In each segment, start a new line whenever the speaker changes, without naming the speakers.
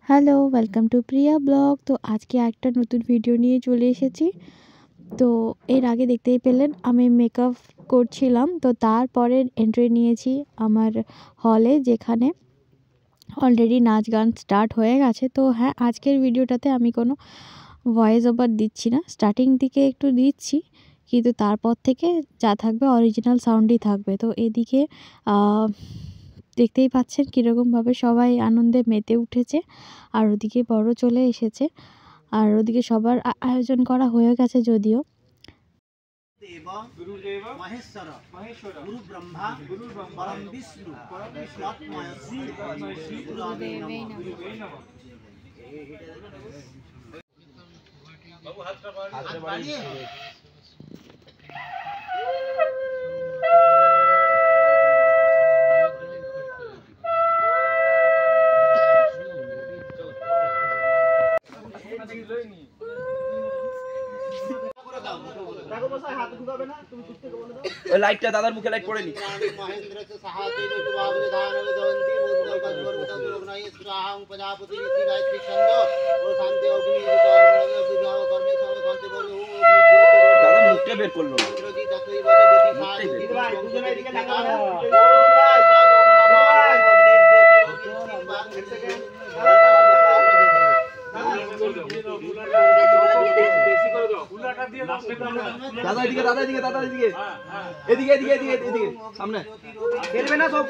Hello, welcome to Priya blog. তো আজকে একটা নতুন ভিডিও নিয়ে চলে এসেছি। তো এর আগে দেখতেই পেলেন আমি মেকআপ করছিলাম, তো তারপরে এন্ট্রি নিয়েছি আমার হলে, যেখানে অলরেডি নাচ গান স্টার্ট হয়ে গেছে। তো হ্যাঁ, আজকের ভিডিওটাতে আমি কোনো ভয়েস ওভার দিচ্ছি না, স্টার্টিং দিকে একটু দিচ্ছি, কিন্তু তারপর থেকে যা থাকবে অরিজিনাল সাউন্ডই থাকবে। তো এদিকে দেখতেই পাচ্ছেন কীরকমভাবে সবাই আনন্দে মেতে উঠেছে, আর ওদিকে বড় চলে এসেছে, আর ওদিকে সবার আয়োজন করা হয়ে গেছে যদিও।
লাইটটা দাদার মুখে লাইট পড়েনি। দাদা মুখটা বের করলো না। দাদা এদিকে, দাদা এদিকে, দাদা এদিকে, এদিকে এদিকে এদিকে এদিকে সামনে খেলবে না সব।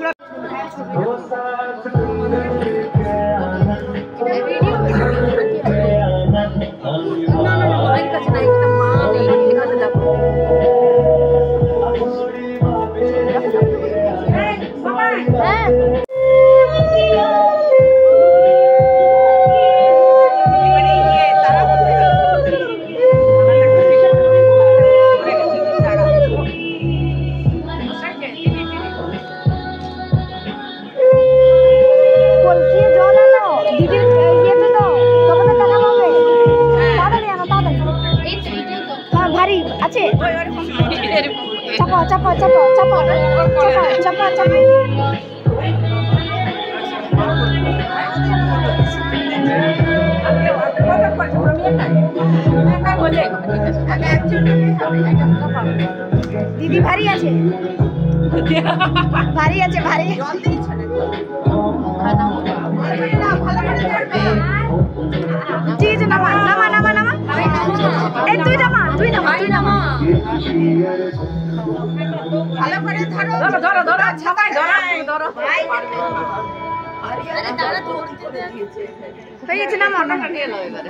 চাপা চাপা চাপা চাপা চাপা চাপা চাপা। দিদি ভারী আছে, ভারী আছে, ভারী। ঠিক আছে, নামা নামা নামা নামা। এই তুই নামা, তুই নামা, তুই নামা। ভালো করে ধরো ধরো ধরো ধরো, ছাতায় ধরো ধরো। আরে দাঁড়া, ধরতে দে। হয়ে গেছে, নামা নামা নিয়ে নাও এবারে।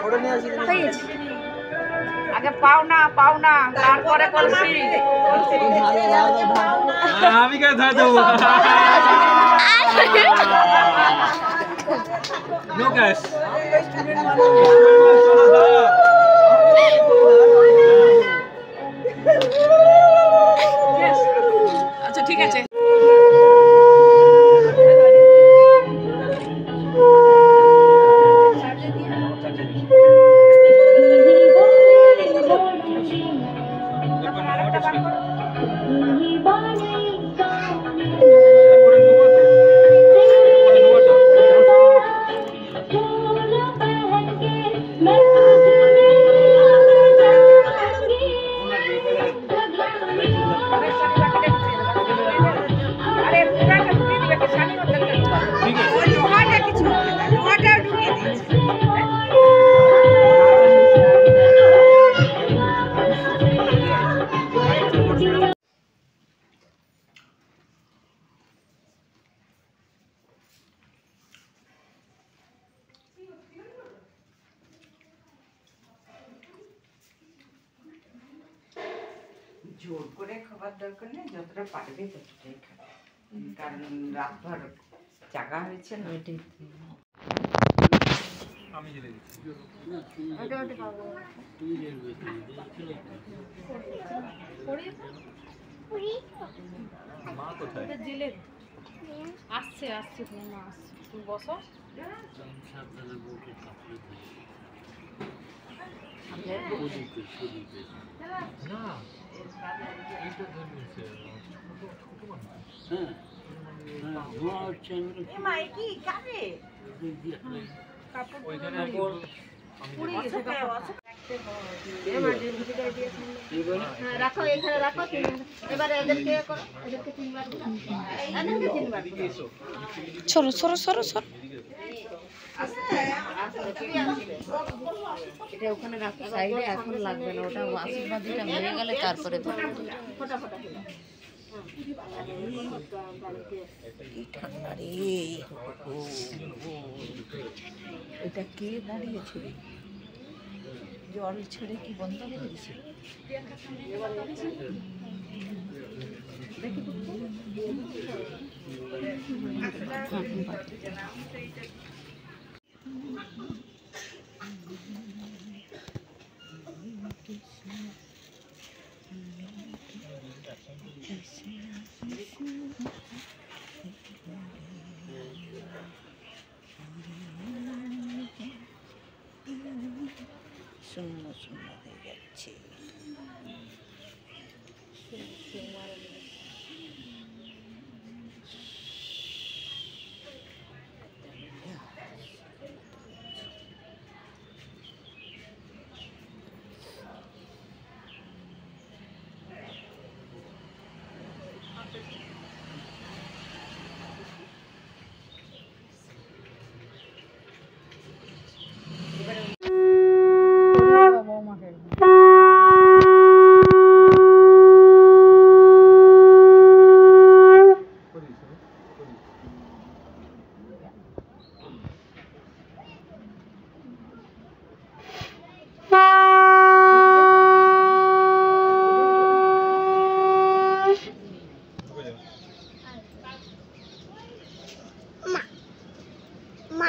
ওড়ে নিয়ে আসি। হয়ে গেছে। আগে পাও না তারপরে কলসি।
আমি কে ধরে দেব? No guys. আচ্ছা ঠিক আছে।
জোর করে খাবার দরকার নেই, যতটা পারবে ততটাই খাবে, কারণ রাতভর জাগা হয়েছে না। আমি জেলে দিচ্ছি। মা কোথায়? জেলে আসছে, মা আসছে। তুমি বসো। না
রাখো এখানে রাখো, এবারে এদেরকে করো, এদেরকে 3 বার করো, এদেরকে 3 বার করো।
সরো সরো সরো সরো।
এটা ওখানে রাখো সাইডে, এখন লাগবে না, ওটা আশীর্বাদটা হয়ে গেলে তারপরে ফোটা ফোটা ঠান্ডা রে। এটা কে দাঁড়িয়েছে? জল ছেড়ে কি বন্ধ করে দিছে? শূন্য শূন্য হয়ে যাচ্ছে।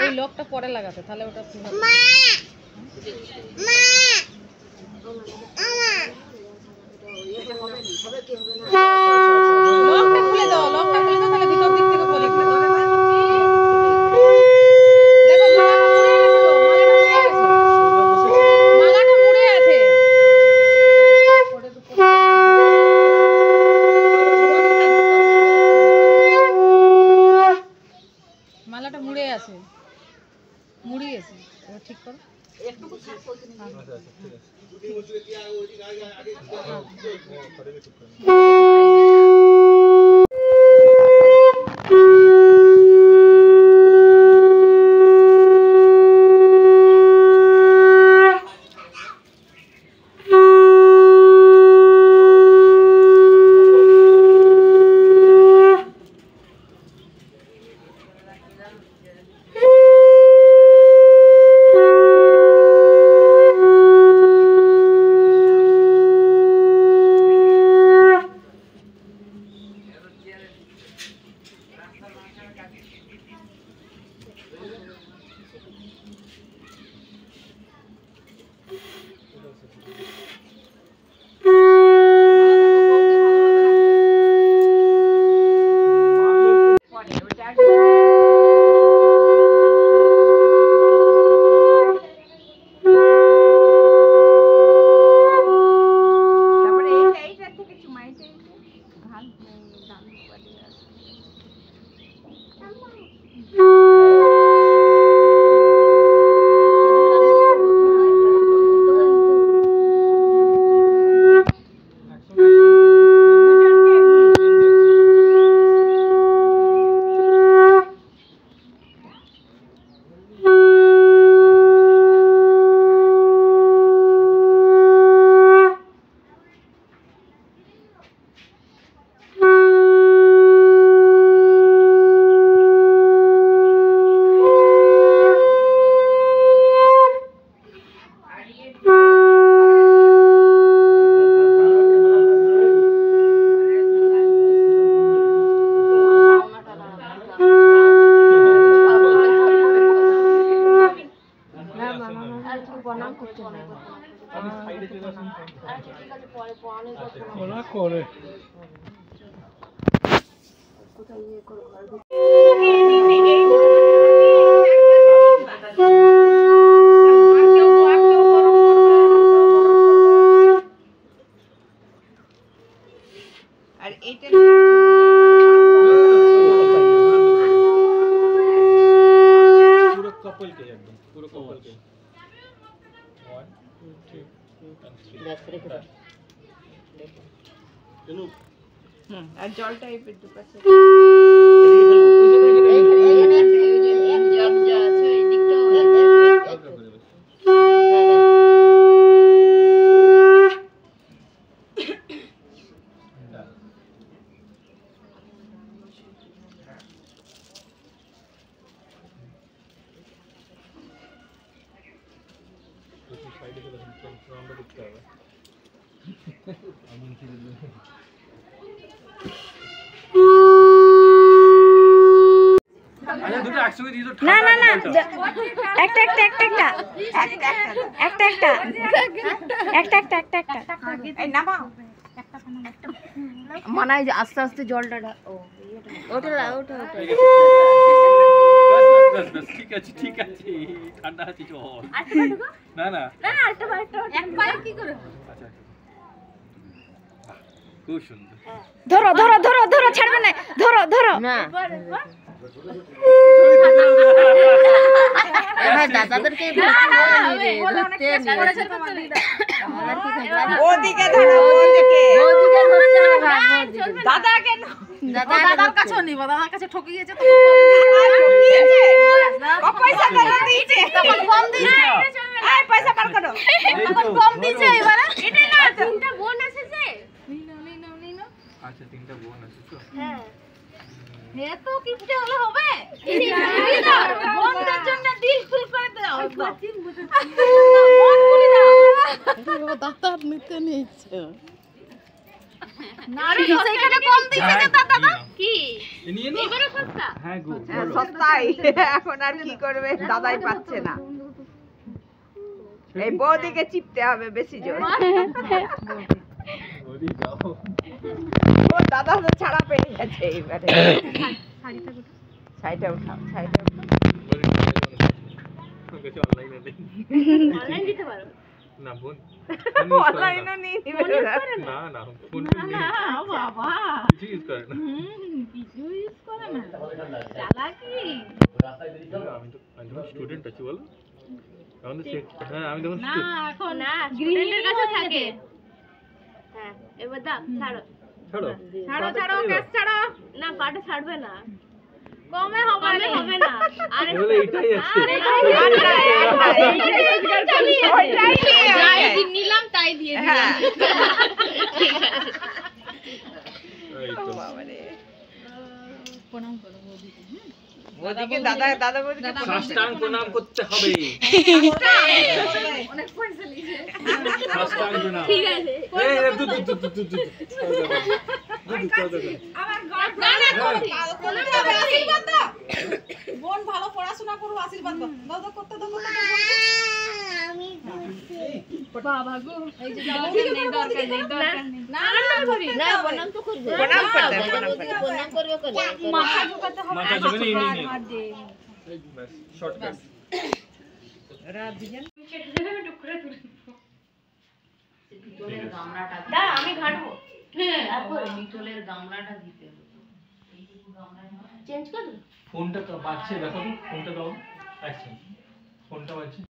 এই লকটা পরে লাগাতে, তাহলে ওটা লকটা খুলে দাও, লকটা খুলে দাও, তাহলে ভিতর দিক থেকে বলি দেখো মালাটা মুড়ে আছে। মালাটা মুড়ে আছে, মুড়িয়েছে, ঠিক করো।
আর এইটা
कपल के एकदम पूरा कपल के 1 2 3 चलो
আর জলটা এই দুপাশে
না না না একটা একটা একটা একটা একটা একটা একটা একটা একটা
এই নামাও
মনে হয় যে আস্তে আস্তে জলটা ওটা ওটা
बस बस ठीक है ठंडा আছে জল না না
না একটা একবার কি করে
আচ্ছা খুব সুন্দর
ধরো ধরো ধরো ধরো ছাড়বে না ধরো ধরো
না হ্যাঁ দাদাদেরকে ধরতে
ওদিকে ধরো ওদিকে দাদা কেন
দাদার কাছে নিব দাদার কাছে ঠকে গিয়েছে তো
পয়সা দাদা দিয়েছে
তখন কম দিয়েছে
এই পয়সা পার করো
তখন কম দিয়েছে এবারে
এটা না তিনটা বোন এসেছে
আচ্ছা তিনটা বোন আছে তো
এত কিপটে হলে হবে বোনদের জন্য দিল খুল করে দাও মন খুলে দাও দাদা নিতে নিচ্ছে না রে সেইখানে কম দিয়েছে যে দাদা
কি
নিয়ে নে
এবারে সস্তা
হ্যাঁ গো
সস্তাই এখন আর কি করবে দাদাই পাচ্ছে না এই বৌদিকে চিপতে হবে বেশি জোর
ওরি যাও
ও দাদা তো ছাড়া পেয়ে গেছে এবারে শাড়িটা উঠাও
ওকে অনলাইনে দে
অনলাইন দিতে পারো
না বোন
অনলাইনও নিয়ে নিবে
না না ফোন নেই
বাবা
কিছু ইউজ করে না
কিছু ইউজ করে না চালাকি
আমি তো স্টুডেন্ট আছি বল আমি হ্যাঁ আমি তখন
না এখন
না স্টুডেন্টের কাছে থাকে হ্যাঁ এবার দাও ছাড়ো
ছাড়ো
ক্যাশ ছাড়ো
না পাটা ছাড়বে না
কমে হবে
না আরে
বলে এটাই আছে
যাই নিলাম তাই দিয়ে দিলাম
এই তো
প্রণাম করো বৌদিকে
বৌদিকে দাদা বৌদিকে
সাষ্টাঙ্গ প্রণাম করতে হবে
অনেক পয়সা নিয়েছে
সাষ্টাঙ্গ প্রণাম
ঠিক আছে
এই দু
আমার আশীর্বাদ দাও বোন ভালো পড়াশোনা করো আশীর্বাদ দাও দাও করতে দাও বাবা গো এই যে দরকার নেই না
না প্রণাম তো করবে
প্রণাম করতে
প্রণাম করবে করে
মাথা ঝুঁকাতে হবে
মাথা ঝুঁকে নিয়ে
বাস
শর্টকাট
দা আমি ঘাটবো তারপরে বিটলের গামলাটা দিতে হবে চেঞ্জ করো
ফোনটা তো বাজছে দেখো ফোনটা দাও আচ্ছা ফোনটা বাজছে